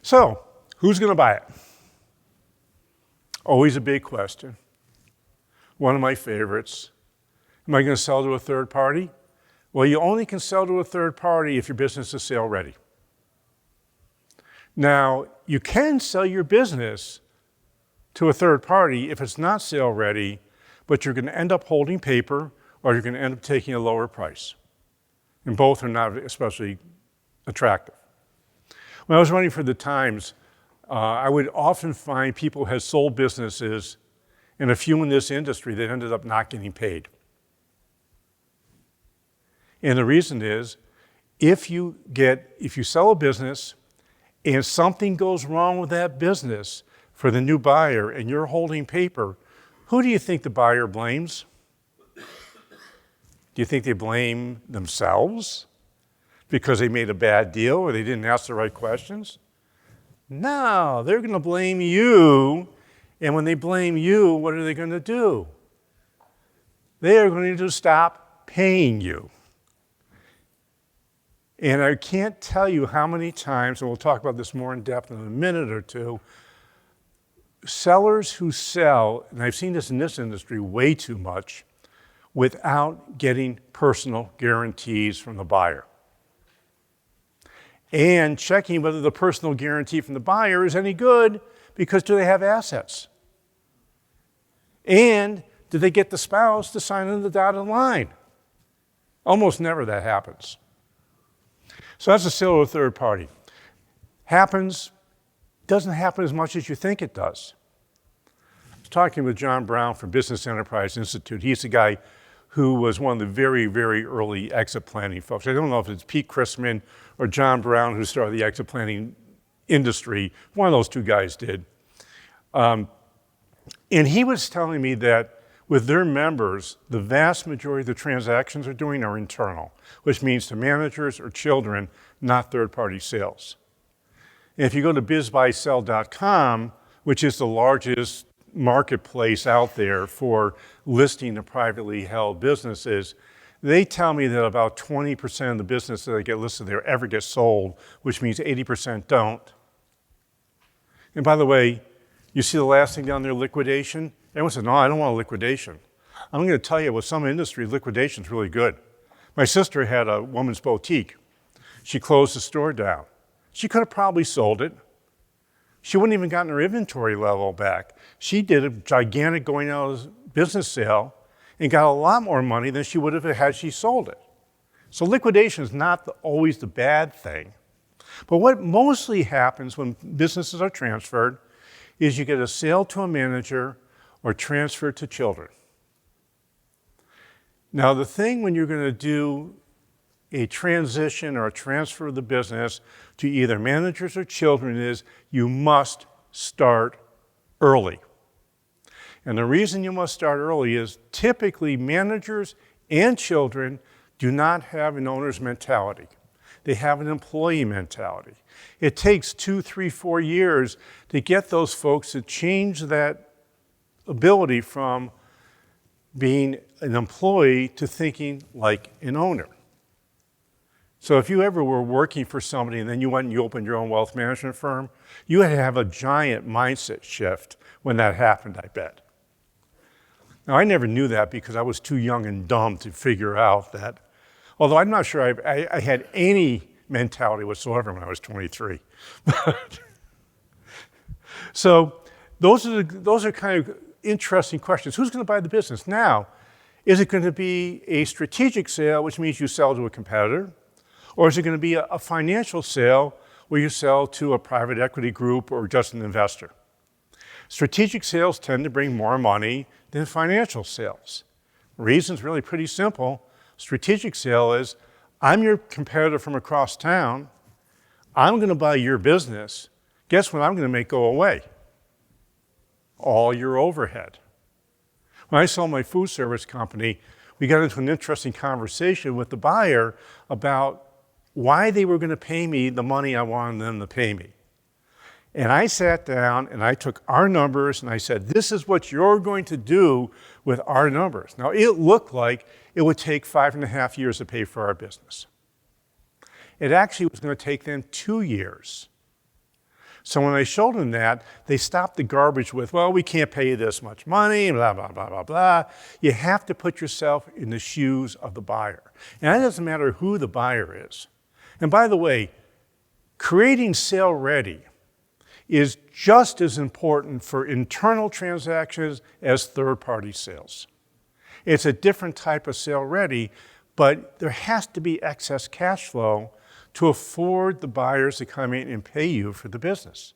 So, who's going to buy it? Always a big question. One of my favorites. Am I going to sell to a third party? Well, you only can sell to a third party if your business is sale ready. Now, you can sell your business to a third party if it's not sale ready, but you're going to end up holding paper or you're going to end up taking a lower price. And both are not especially attractive. When I was running for the Times, I would often find people who had sold businesses, and a few in this industry that ended up not getting paid. And the reason is, if you sell a business and something goes wrong with that business for the new buyer and you're holding paper, who do you think the buyer blames? Do you think they blame themselves because they made a bad deal or they didn't ask the right questions? No, they're going to blame you. And when they blame you, what are they going to do? They are going to stop paying you. And I can't tell you how many times, and we'll talk about this more in depth in a minute or two, sellers who sell, and I've seen this in this industry way too much, without getting personal guarantees from the buyer. And checking whether the personal guarantee from the buyer is any good, because do they have assets? And do they get the spouse to sign on the dotted line? Almost never that happens. So that's a sale to a third party. Doesn't happen as much as you think it does. I was talking with John Brown from Business Enterprise Institute. He's the guy who was one of the very, very early exit planning folks. I don't know if it's Pete Chrisman or John Brown who started the exit planning industry. One of those two guys did. And he was telling me that with their members, the vast majority of the transactions they're doing are internal, which means to managers or children, not third-party sales. And if you go to bizbuysell.com, which is the largest marketplace out there for listing the privately held businesses, they tell me that about 20% of the businesses that get listed there ever get sold, which means 80% don't. And by the way, you see the last thing down there, liquidation? Everyone says, no, I don't want a liquidation. I'm going to tell you, with some industries, liquidation is really good. My sister had a woman's boutique. She closed the store down. She could have probably sold it. She wouldn't even gotten her inventory level back. She did a gigantic going out of business sale and got a lot more money than she would have had she sold it. So liquidation is not always the bad thing. But what mostly happens when businesses are transferred is you get a sale to a manager or transfer to children. Now, the thing when you're going to do a transition or a transfer of the business to either managers or children is you must start early. And the reason you must start early is typically managers and children do not have an owner's mentality. They have an employee mentality. It takes 2, 3, 4 years to get those folks to change that ability from being an employee to thinking like an owner. So if you ever were working for somebody and then you went and you opened your own wealth management firm, you had to have a giant mindset shift when that happened, I bet. Now, I never knew that because I was too young and dumb to figure out that, although I'm not sure I had any mentality whatsoever when I was 23. So those are kind of interesting questions. Who's going to buy the business? Now, is it going to be a strategic sale, which means you sell to a competitor? Or is it going to be a financial sale where you sell to a private equity group or just an investor? Strategic sales tend to bring more money than financial sales. The reason's really pretty simple. Strategic sale is, I'm your competitor from across town. I'm going to buy your business. Guess what I'm going to make go away? All your overhead. When I sold my food service company, we got into an interesting conversation with the buyer about why they were going to pay me the money I wanted them to pay me. And I sat down and I took our numbers and I said, this is what you're going to do with our numbers. Now, it looked like it would take 5.5 years to pay for our business. It actually was going to take them 2 years. So when I showed them that, they stopped the garbage with, well, we can't pay you this much money, blah, blah, blah, blah, blah. You have to put yourself in the shoes of the buyer. And it doesn't matter who the buyer is. And by the way, creating sale ready is just as important for internal transactions as third-party sales. It's a different type of sale ready, but there has to be excess cash flow to afford the buyers to come in and pay you for the business.